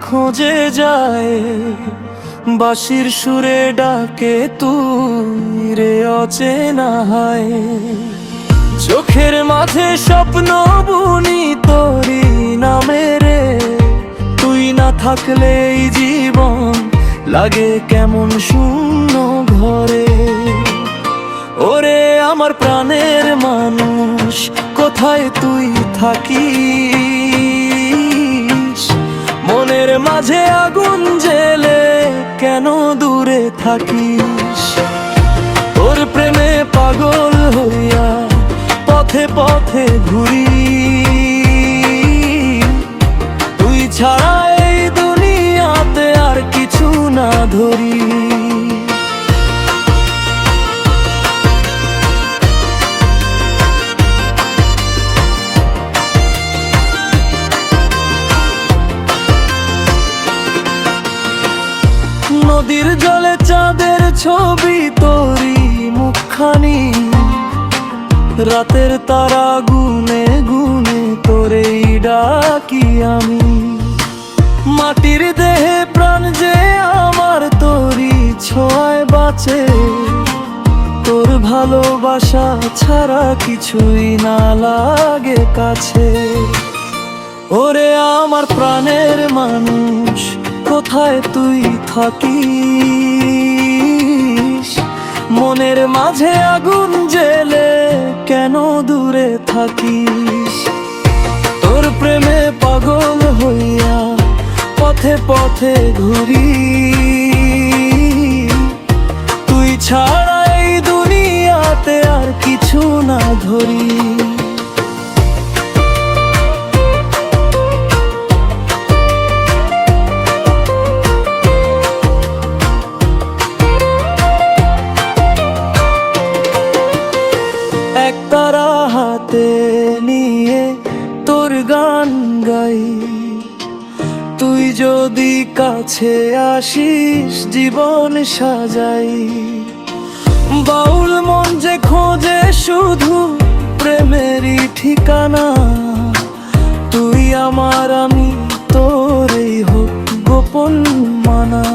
খোঁজে যায়, বাঁশির সুরে ডাকে তুই রে অচেনা হায়। চোখের মাঝে স্বপ্ন বুনি তোরি নামে রে, তুই না থাকলে এই জীবন লাগে কেমন শূন্য ঘরে। ওরে আমার প্রাণের মানুষ, কোথায় তুই থাকিস? মনের মাঝে আগুন জেলে কেন দূরে থাকিস? তোর প্রেমে পাগল হইয়া পথে পথে ঘুরি, তুই ছাড়া এই দুনিয়াতে আর কিছু না ধরি। নদীর জলে চাঁদের ছবি তোরি মুখখানি, রাতের তারা গুনে গুনে তোরেই ডাকি আমি। মাটির দেহে প্রাণ যে আমার তোরি ছোঁয়ায় বাঁচে, তোর ভালোবাসা ছাড়া কিছুই না লাগে কাছে। ওরে আমার প্রাণের মানুষ, কোথায় তুই থাকিস? মনের মাঝে আগুন জেলে কেন দূরে থাকিস? তোর প্রেমে পাগল হইয়া পথে পথে ঘুরি, তুই ছাড়া এই দুনিয়াতে আর কিছু না ধরি। একতারা হাতে নিয়ে তোর গান গাই, তুই যদি কাছে আসিস জীবন সাজাই। বাউল মন যে খোঁজে শুধু প্রেমেরই ঠিকানা, তুই আমার আমি তোরই হোক গোপন মানা।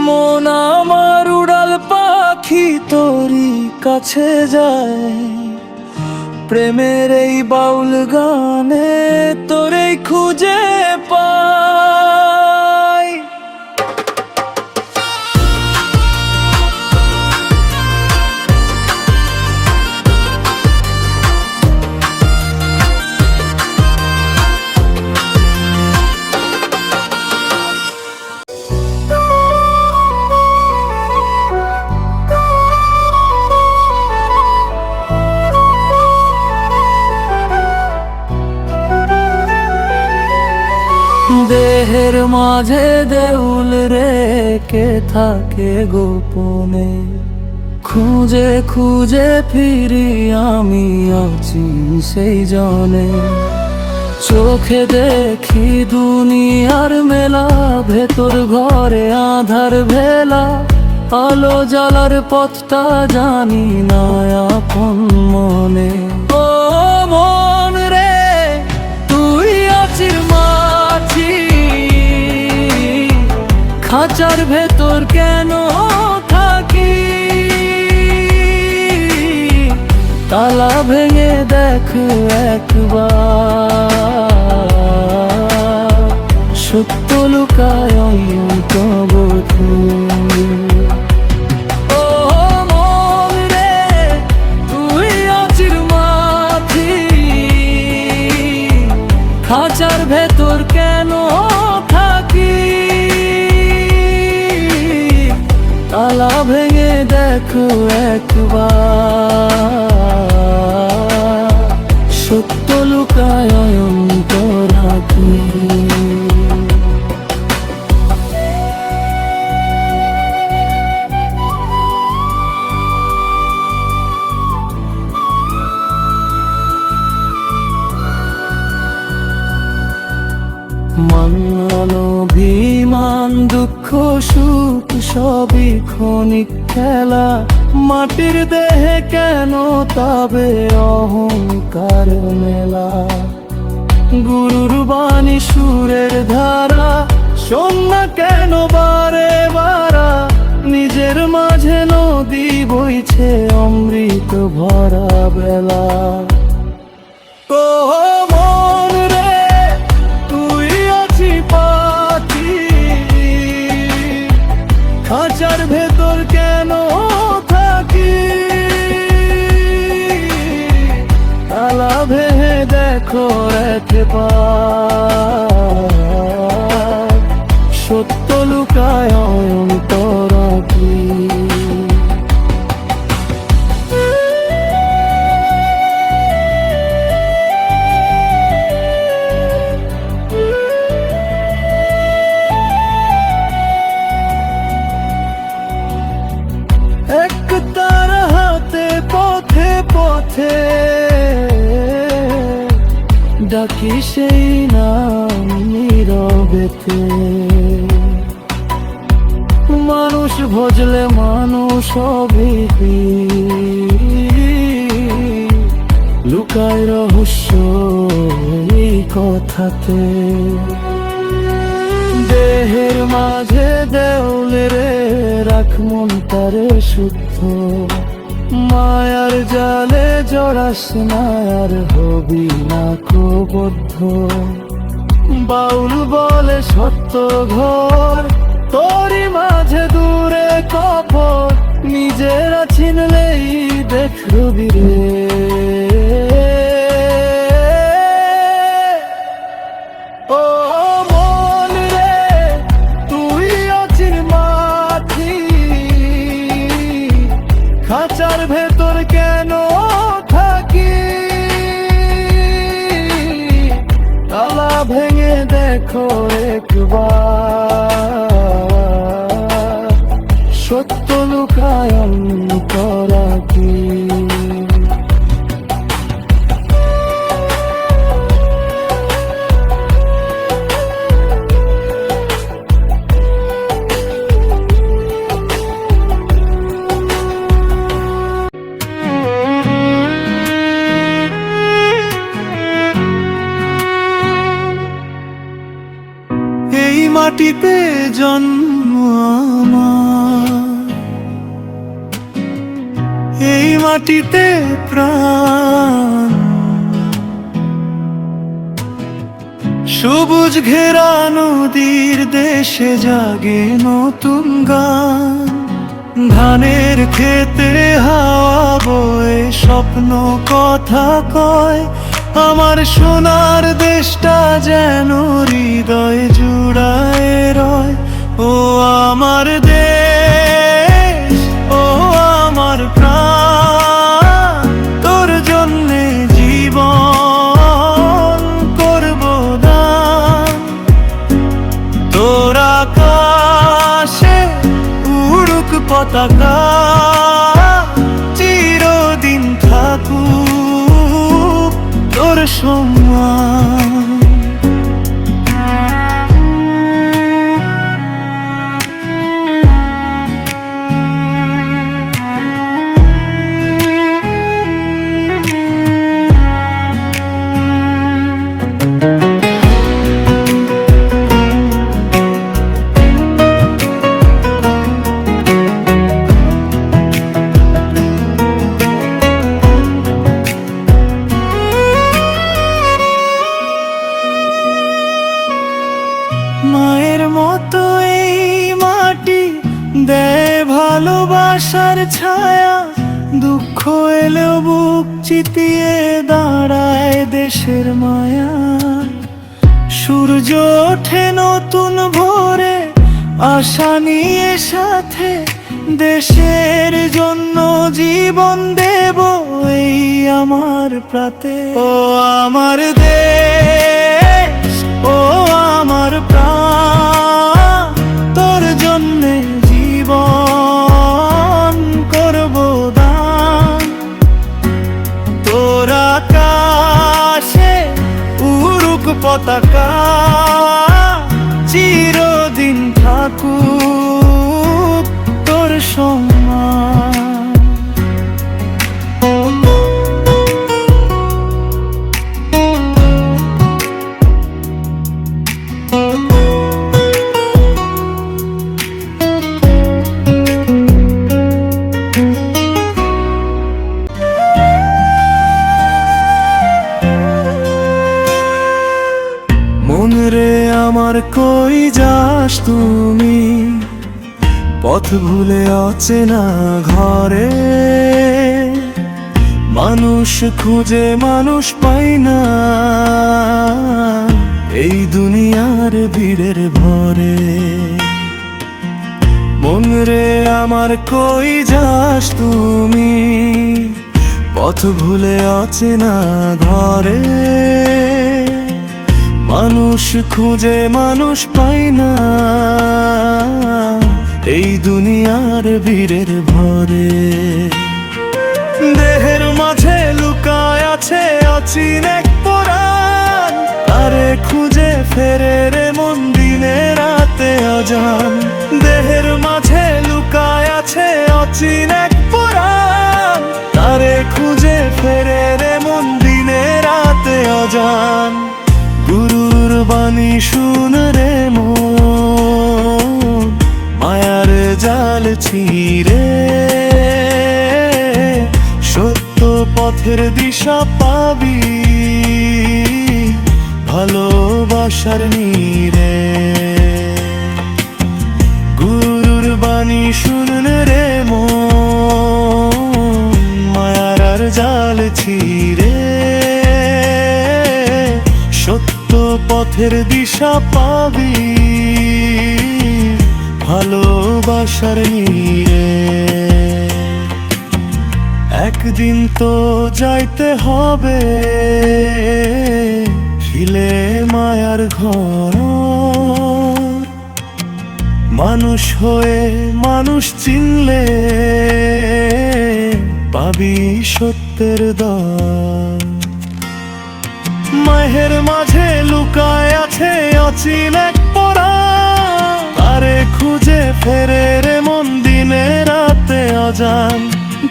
মন আমার উড়াল পাখি তোরই কাছে যায়, প্রেমের এই বাউল গানে তোরেই খুঁজে পাই। দেহের মাঝে দেউল রেখে থাকে গোপনে, খুঁজে খুঁজে ফিরি আমি অচিন সেই জনে। চোখে দেখি দুনিয়ার মেলা, ভেতর ঘরে আধার ভেলা। আলো জ্বালার পথটা জানি না আপন মনে। ও মন রে, তুই আছিস মাছি, খাঁচার ভেতর কেন থাকি? তালা ভেঙে দেখ একবার, সত্য লুকায় অন্তর্বধূ। ও মন রে, তুই আছিস মাছি, খাঁচার ভেতর কেন থাকি? তালা ভেঙে দেখো একবার, সত্য লুকায় অন্তরাত্মা। মান অভিমান দুঃখ সুখ সবই ক্ষণিক খেলা, মাটির দেহে কেন তবে অহংকার মেলা? গুরুর বাণী সুরের ধারা, শোন না কেন বারে বারা, নিজের মাঝে নদী বইছে অমৃত ভরা বেলা। ও মন রে তুই আছি পাখি, খাঁচার ভেতর কেন থাকি, তালা ভেঙে দেখো একবার, সত্য লুকায় অন্তরাকি। এক তার হাতে পথে পথে ডাকি সেই নাম নীরবেতে, মানুষ ভজলে মানুষ হবে, লুকায় রহস্য এই কথাতে। দেহের মাঝে দেউলে রে রাখ মন তারে শুদ্ধ, মায়ার জালে জড়াস না আর হবি না বদ্ধ। বাউল বলে সত্য ঘর তোরি মাঝে দূরে কপর, নিজেরা চিনলেই দেখবি রে। ও মন রে তুই আছিস মাটি, খাঁচার ভেতর কেন থাকি, তালা ভেঙে দেখো একবার, সত্য লুকায় অন্তরাকি। এই মাটিতে জন্ম আমার, এই মাটিতে প্রাণ, সবুজ ঘেরা নদীর দেশে জাগে নতুন গান। ধানের ক্ষেতে হাওয়া বয়ে স্বপ্ন কথা কয়, আমার সোনার দেশটা যেন হৃদয় জুড়ায় রয়। ও আমার দেশ, ও আমার প্রাণ, তোর জন্যে জীবন করব দান। তোর আকাশে উড়ুক পতাকা, চিরদিন থাকুক তোর সম্মান। মায়ের মতো এই মাটি দেয় ভালোবাসার ছায়া, দুঃখ এলেও বুক চিতিয়ে দাঁড়ায় দেশের মায়া। সূর্য ওঠে নতুন ভোরে আশা নিয়ে সাথে, দেশের জন্য জীবন দেব এই আমার প্রাতে। ও আমার দেশ, ও আমার প্রাণ, তোর জন্যে জীবন করব দান। তোর আকাশে উড়ুক পতাকা, চিরদিন থাকুক তোর সম্মান। কই যাস তুমি, পথ ভুলে অচেনা ঘরে। মানুষ খুঁজে মানুষ পাই না এই দুনিয়ার ভিড়ের ভরে। মন রে আমার কই যাস তুমি, পথ ভুলে অচেনা ঘরে। মানুষ খুঁজে মানুষ পাই না এই দুনিয়ার ভিড়ের ভরে। দেহের মাঝে লুকায় আছে অচিন এক পরাণ, আরে খুঁজে ফেরে রে মন দিনে রাতে অজান। দেহের মাঝে লুকায় আছে অচিন এক পরাণ, আরে খুঁজে ফেরে রে মন দিনে রাতে অজান। গুরুর বাণী শুন রে মন, মায়ার জাল ছিঁড়ে সত্য পথের দিশা পাবি ভালোবাসার নীড়ে। গুরুর বাণী শুন রে মন, মায়ার জাল ছিঁড়ে সত্য পথের দিশা পাবি ভালোবাসার নীড়ে। একদিন তো যাইতে হবে ফিলে মায়ার ঘর। মানুষ হয়ে মানুষ চিনলে পাবি সত্যের দর। মাহের মাঝে লুকায় আছে অচিন এক পরাণ, আরে খুঁজে ফেরে রে মন দিনে রাতে অজান।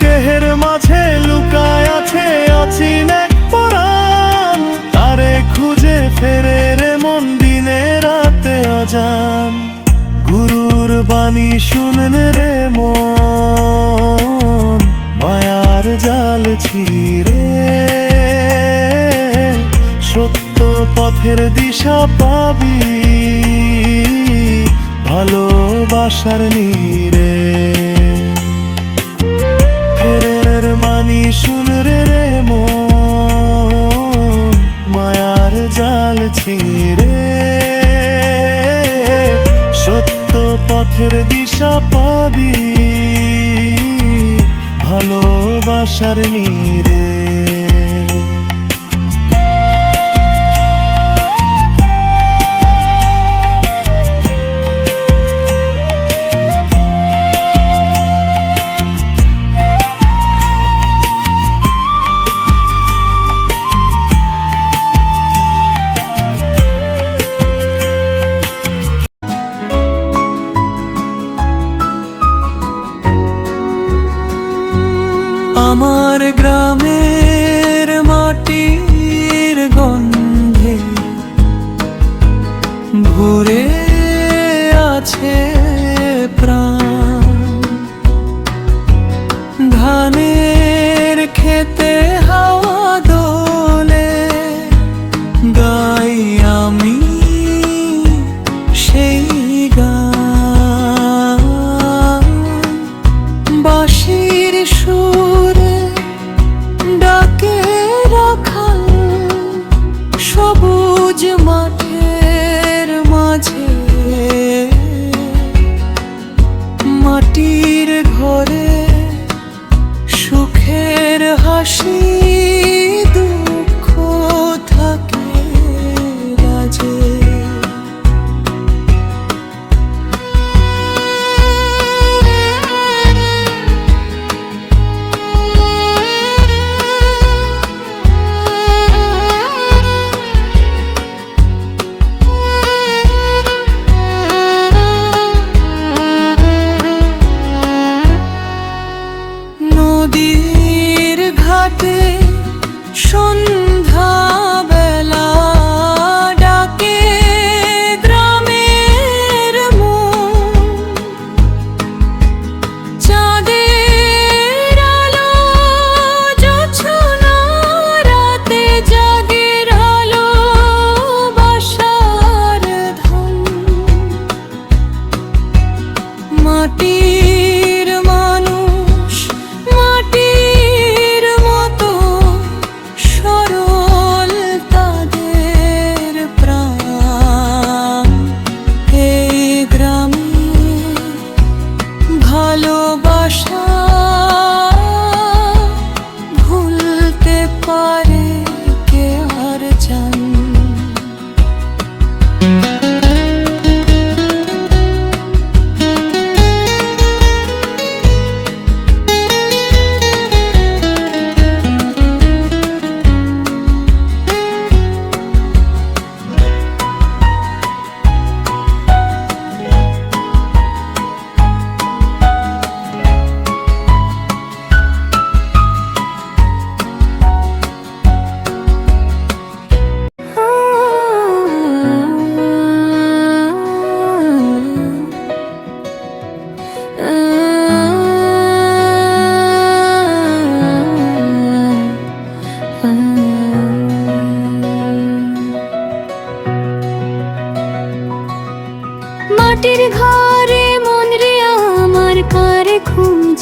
দেহের মাঝে লুকায় আছে অচিন এক পরাণ, আরে খুঁজে ফেরে রে মন দিনে রাতে অজান। গুরুর বাণী শুনেন রে মন, মায়ার জাল ছিঁড়ে সত্য পথের দিশা পাবি ভালোবাসার নীড়ে। ফেরের বাণী শুন রে মন, মায়ার জাল ছিঁড়ে সত্য পথের দিশা পাবি ভালোবাসার নীড়ে। আমার গ্রাম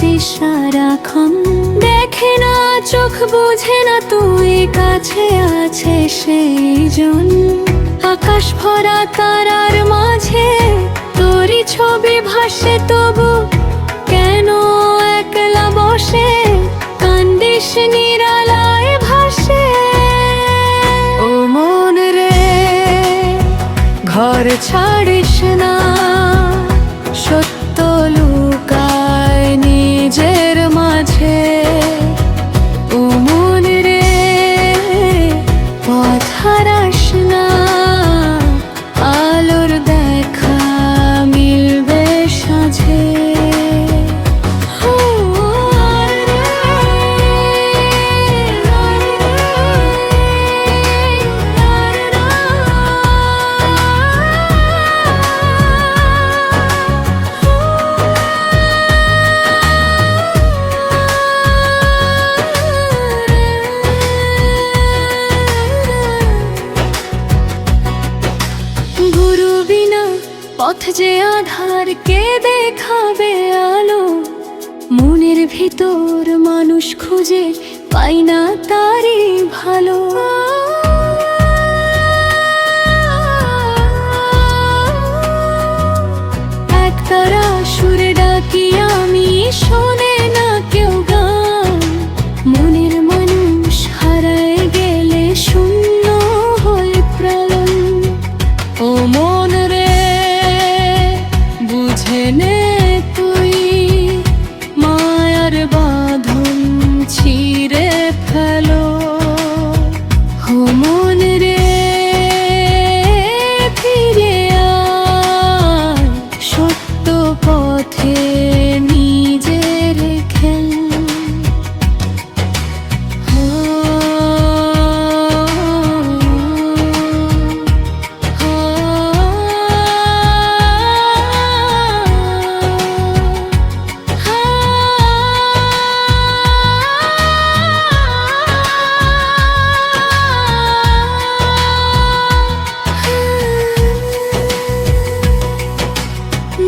যে সারাক্ষণ। দেখে না চোখ, বোঝে না তুই, কাছে আছে সেই জন। আকাশ ভরা তারার মাঝে তোরই ছবি ভাসে, তবু কেন একলা বসে কান্দিস নিরালায় ভাসে। ও মন রে, ঘর ছাড়িস না, সত্য লুকায় নিজের মাঝে। ও মন রে, পথ হারাস না, আলোর দেখা মিলবে সাঝে। গুরু বিনা পথ যে আধার, কে দেখাবে আলো? মনের ভিতর মানুষ খুঁজে পাই না তারই ভালো। একতারা সুরে ডাকি আমি, শোনে না কেউ গান। মনের মানুষ হারায় গেলে শূন্য হয় প্রাণ। ও মন রে, বুঝে নে তুই, মায়ার বাঁধন ছিঁড়ে ফেলো। ও মন রে, ফিরে আয়, সত্য পথে নিজের খেল।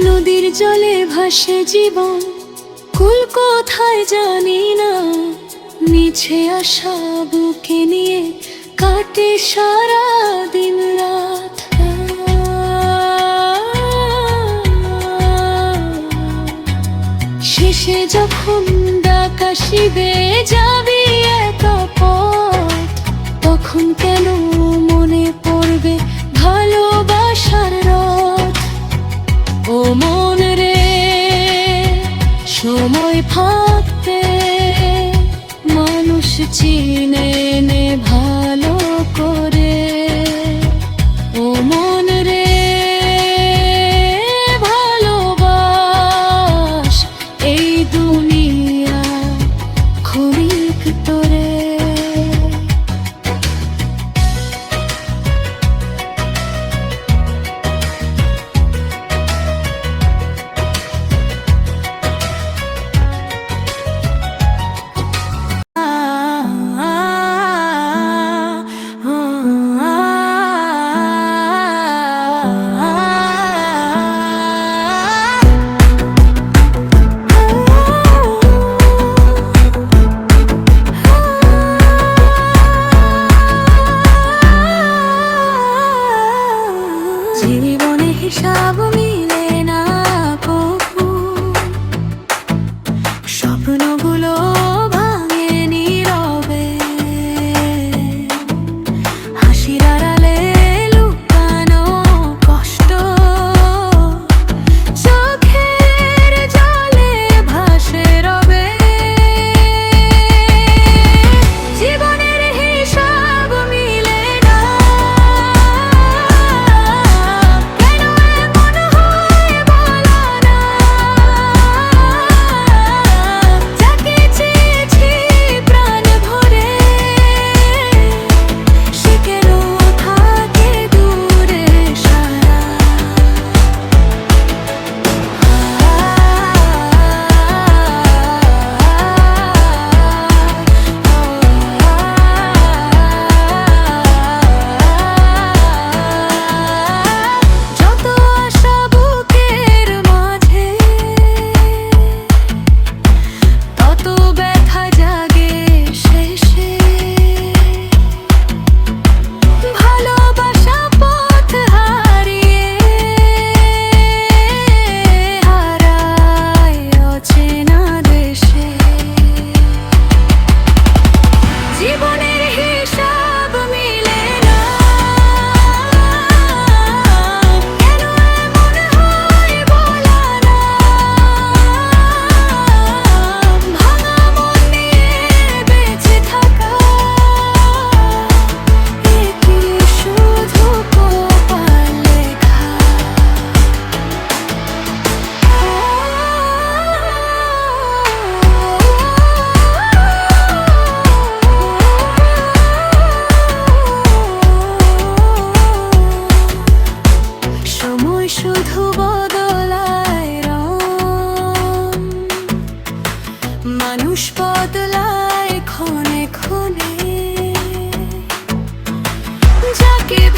নদীর জলে ভাসে জীবন, কুল কোথায় জানি না। মিছে আশা বুকে নিয়ে কাটে সারা দিন রাত। শেষে যখন ডাক আসিবে, যাবি একা পথ, তখন কেন মনে পড়বে ভালোবাসার রথ? ও মন রে, সময় থাকতে মানুষ চিনে নে ভালো করে। ও মন রে, ভালোবাস এই দুনিয়া ক্ষণিক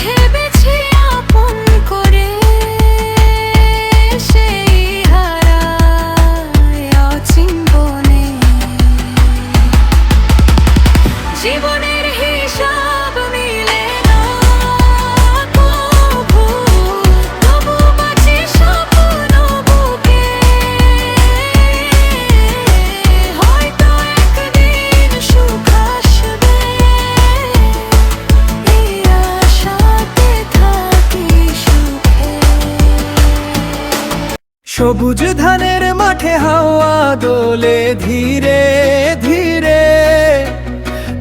ভেবেছি আপন করে, সেই হারায় অচিন্তনে। জীবনের হিসাব মিলে না কভু, তবু বাঁচি স্বপ্ন বুকে। হয়তো একদিন সুখ আসবে, এই আশাতে থাকি সুখে। সবুজ ধানের মাঠে হাওয়া দোলে ধীরে ধীরে,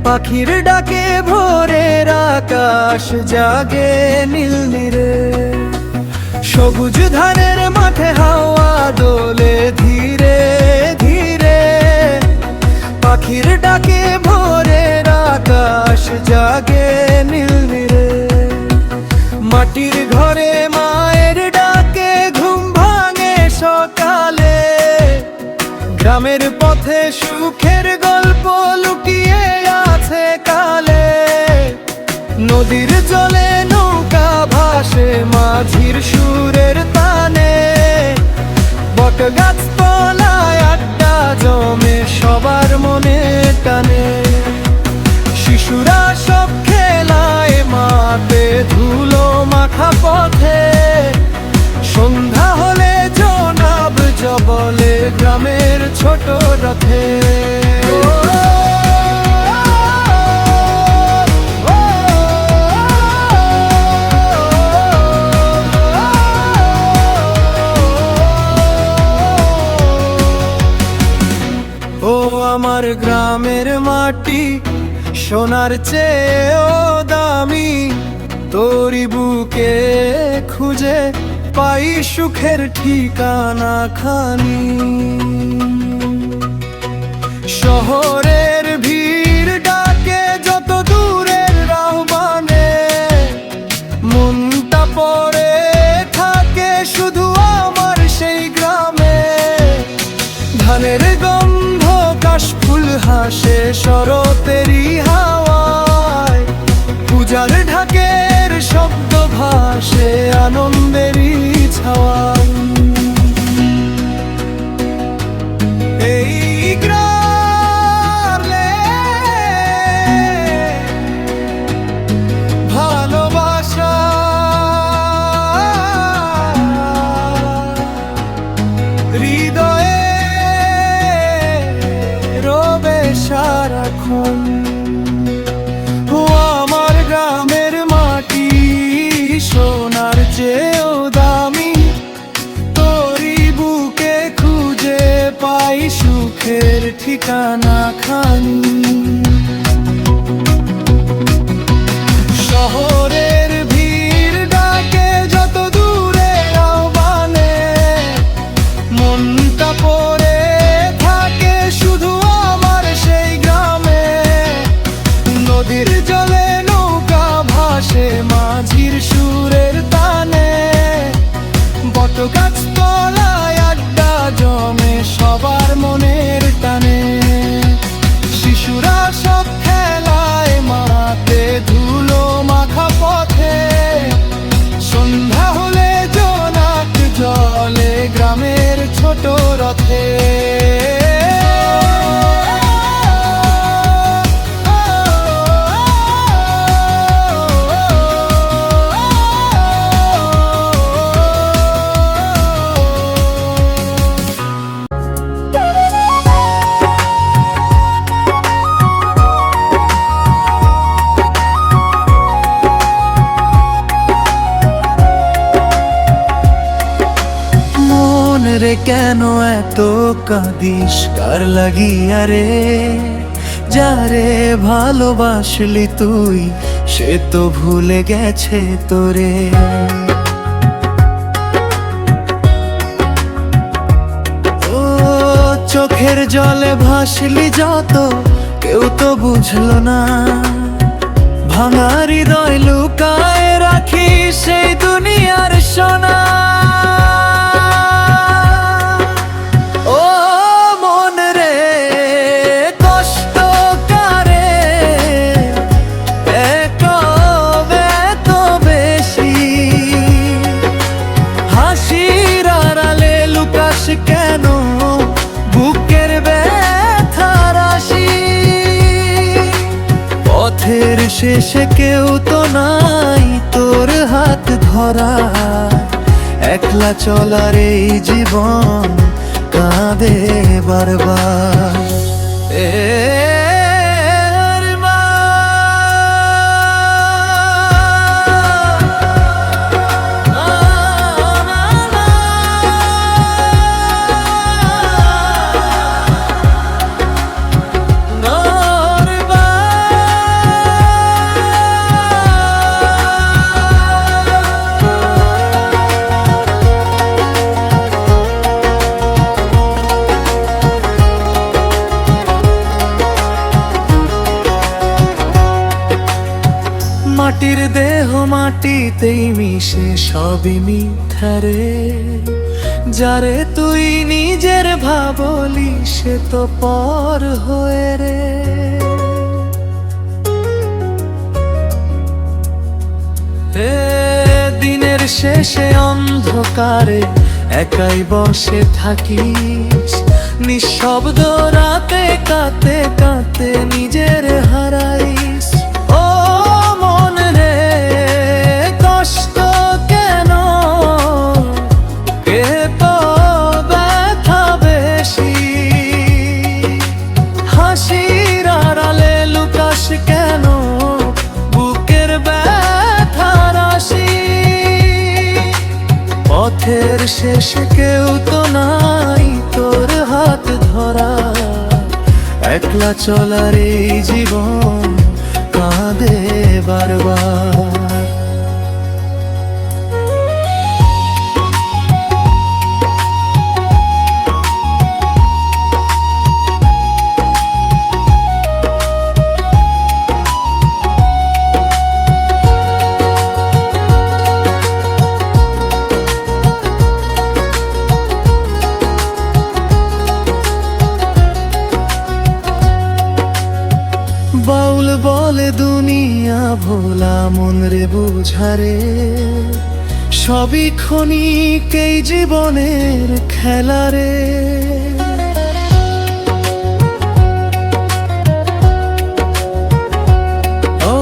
পাখির ডাকে ভোরের আকাশ জাগে নীল নীরে। সবুজ ধানের মাঠে হাওয়া দোলে ধীরে ধীরে, পাখির ডাকে ভোরের আকাশ জাগে নীল নীরে। মাটির ঘরে মায়ের ডাকে ঘুম ভাঙে সকালে, গ্রামের পথে সুখের গল্প লুকিয়ে আছে কালে। নদীর জলে নৌকা ভাসে মাঝির সুরের তানে, বট গাছ তলায় আড্ডা জমে সবার মনে টানে। শিশুরা সব খেলায় মাঠে ধুলো মাখা পথে, সন্ধ্যা হলে জনাব জবলে গ্রামের ছোট রথে। ও আমার গ্রামের মাটি সোনার চেয়েও দামি, তোরি বুকে খুঁজে পাই সুখের ঠিকানা খানি। শহরের ভিড় ডাকে যত দূরের রাহবানে, মনটা পড়ে থাকে শুধু আমার সেই গ্রামে। ধানের গন্ধ কাশফুল হাসে শরতেরই হাওয়ায়, পূজার ঢাকের শব্দ ভাসে আনন্দেরই ছাওয়ায়। এই গ্রামে ভালোবাসা হৃদয়ে রবে সারাক্ষণ। ও আমার গ্রামের মাটি সোনার চেয়েও দামি, তোরি বুকে খুঁজে পাই সুখের ঠিকানা খানি। শহরের ভিড় ডাকে যত দূরে আহ্বানে, মনটা পড়ে থাকে শুধু আমার সেই গ্রামে। নদীর জলে নৌকা ভাসে মাঝির সুরের তানে, বট গাছ তলায় আড্ডা জমে সবার মনের টানে। শিশুরা সব খেলায় মাঠে ধুলো মাখা পথে, সন্ধ্যা হলে জোনাক জলে গ্রামের ছোট রথে। রে কেন এত কাঁদিস কার লাগিয়া রে, যারে ভালোবাসলি তুই সে তো ভুলে গেছে তোরে। ও চোখের জলে ভাসলি যত কেউ তো বুঝলো না, ভাঙা হৃদয় লুকায় রাখি সেই দুনিয়ার সোনা। শেষে কেউ তো নাই তোর হাত ধরা, একলা চলার এই জীবন কাঁদে বারবার। মাটির দেহ মাটিতেই মিশে সবই মিথ্যারে, যারে তুই নিজের ভাবলি সে তো পর হয়ে রে। দিনের শেষে অন্ধকারে একাই বসে থাকিস, নিঃশব্দ রাতে কাঁদতে কাঁদতে নিজের হারাইস। ও মন রে কষ্ট কেন, কে তো ব্যথা বেশি, হাসির আড়ালে লুকাস কেন বুকের ব্যথা রাশি। পথের শেষে কেউ তো নাই তোর হাত ধরা, একলা চলার এই জীবন কাঁদে বারবার। বাউল বলে দুনিয়া ভোলা মন রে বুঝারে, সবই ক্ষণিক এই জীবনের খেলা রে। ও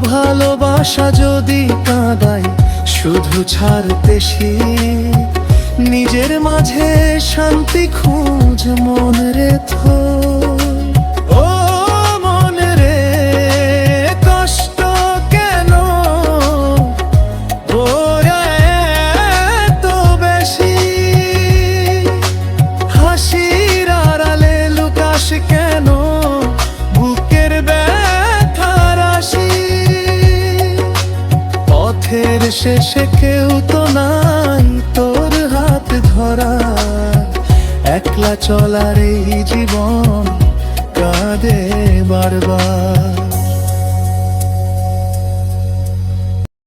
ভালোবাসা যদি কাঁদাই শুধু ছাড়তে শিখ, নিজের মাঝে শান্তি খুঁজ মন রে থোর। কেন বুকের ব্যথা রাশি, পথের শেষে কেউ তো নাই তোর হাত ধরা, একলা চলার এই জীবন কাঁদে বারবার।